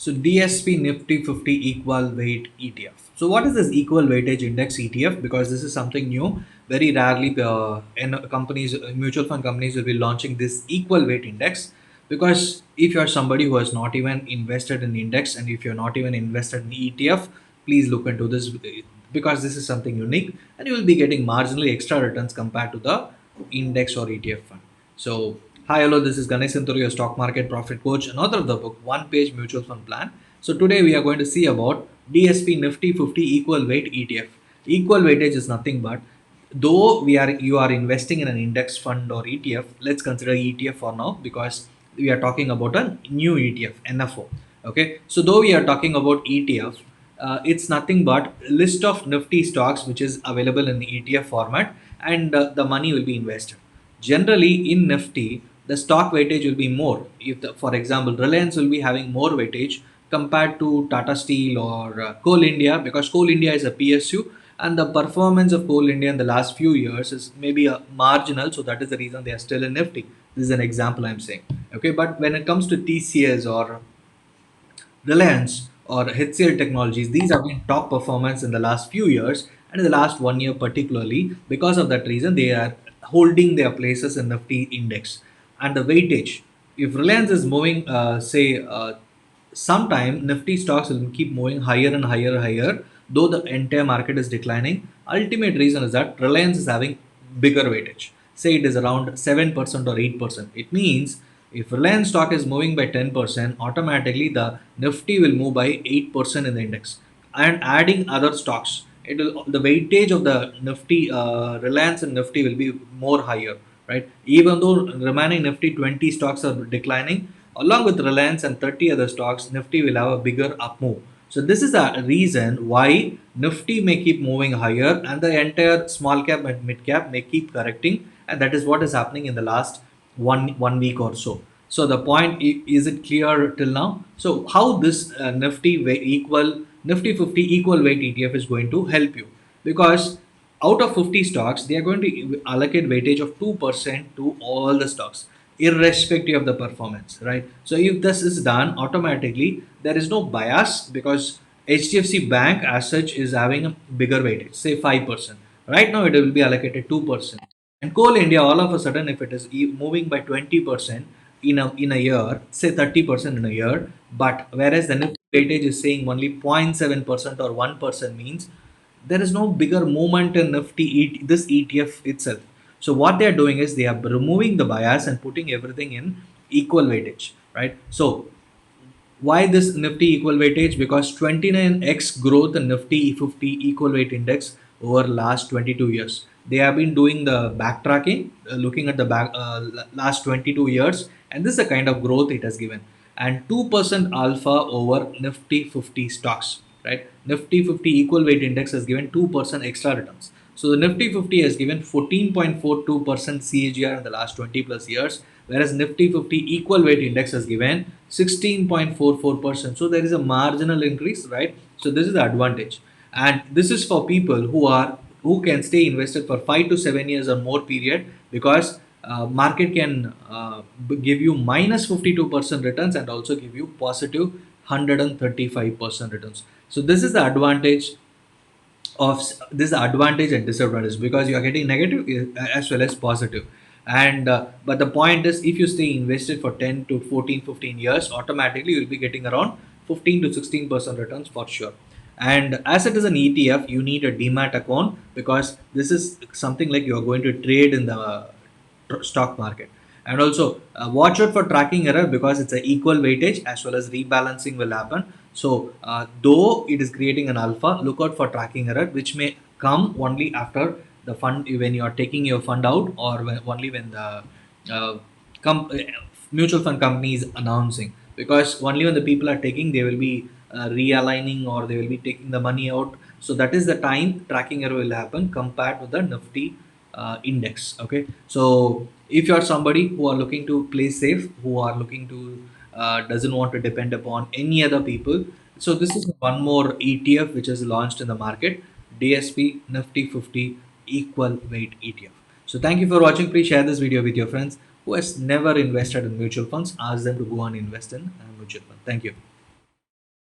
So DSP Nifty 50 equal weight ETF. So what is this equal weightage index ETF? Because this is something new. Very rarely, in companies, mutual fund companies will be launching this equal weight index. Because if you are somebody who has not even invested in index, and if you're not even invested in ETF, please look into this, because this is something unique, and you will be getting marginally extra returns compared to the index or ETF fund. So hi, hello, this is Ganesh Santuru, your stock market profit coach and author of the book One Page Mutual Fund Plan. So today we are going to see about DSP Nifty 50 equal weight ETF. Equal weightage is nothing but, though you are investing in an index fund or ETF, let's consider ETF for now, because we are talking about a new ETF, NFO. Okay, so though we are talking about ETF, it's nothing but list of Nifty stocks which is available in ETF format, and the money will be invested. Generally, in Nifty, the stock weightage will be more. If, for example, Reliance will be having more weightage compared to Tata Steel or Coal India, because Coal India is a PSU, and the performance of Coal India in the last few years is maybe a marginal. So that is the reason they are still in Nifty. This is an example I'm saying. Okay, but when it comes to TCS or Reliance or HCL Technologies, these have been top performance in the last few years, and in the last 1 year particularly. Because of that reason, they are holding their places in Nifty index. And the weightage, if Reliance is moving, say, sometime Nifty stocks will keep moving higher and higher and higher, though the entire market is declining. Ultimate reason is that Reliance is having bigger weightage. Say it is around 7% or 8%. It means if Reliance stock is moving by 10%, automatically the Nifty will move by 8% in the index. And adding other stocks, it will, the weightage of the Nifty, Reliance and Nifty will be more higher, right? Even though remaining Nifty 20 stocks are declining, along with Reliance and 30 other stocks, Nifty will have a bigger up move. So this is the reason why Nifty may keep moving higher, and the entire small cap and mid cap may keep correcting, and that is what is happening in the last one week or so. So the point, is it clear till now? So how this Nifty 50 equal weight ETF is going to help you, because out of 50 stocks they are going to allocate weightage of 2% to all the stocks, irrespective of the performance, right? So if this is done automatically, there is no bias, because HDFC Bank as such is having a bigger weightage, say 5%. Right now it will be allocated 2%. And Coal India, all of a sudden, if it is moving by 20% in a year, say 30% in a year, but whereas the Nifty weightage is saying only 0.7% or 1%, means there is no bigger movement in Nifty this ETF itself. So what they are doing is they are removing the bias and putting everything in equal weightage, right? So why this Nifty equal weightage? Because 29x growth in Nifty 50 equal weight index over last 22 years. They have been doing the backtracking, looking at the last 22 years, and this is the kind of growth it has given. And 2% alpha over Nifty 50 stocks, right? Nifty 50 equal weight index has given 2% extra returns. So the Nifty 50 has given 14.42% CAGR in the last 20 plus years, whereas Nifty 50 equal weight index has given 16.44%. So there is a marginal increase, right? So this is the advantage, and this is for people who can stay invested for 5 to 7 years or more period, because market can give you minus 52% returns and also give you positive 135% returns. So this is the advantage of this advantage and disadvantage, because you are getting negative as well as positive. And but the point is, if you stay invested for 10 to 14 15 years, automatically you'll be getting around 15 to 16% returns for sure. And as it is an ETF, you need a demat account, because this is something like you are going to trade in the stock market. And also watch out for tracking error, because it's an equal weightage as well as rebalancing will happen. So though it is creating an alpha, look out for tracking error, which may come only after the fund, when you are taking your fund out, or only when the uh, com- uh, mutual fund company is announcing. Because only when the people are taking, they will be realigning, or they will be taking the money out. So that is the time tracking error will happen compared to the Nifty index. Okay, so if you are somebody who are looking to play safe, who are looking to doesn't want to depend upon any other people, so this is one more ETF which is launched in the market, DSP Nifty 50 equal weight ETF. So thank you for watching. Please share this video with your friends who has never invested in mutual funds. Ask them to go and invest in mutual fund. Thank you.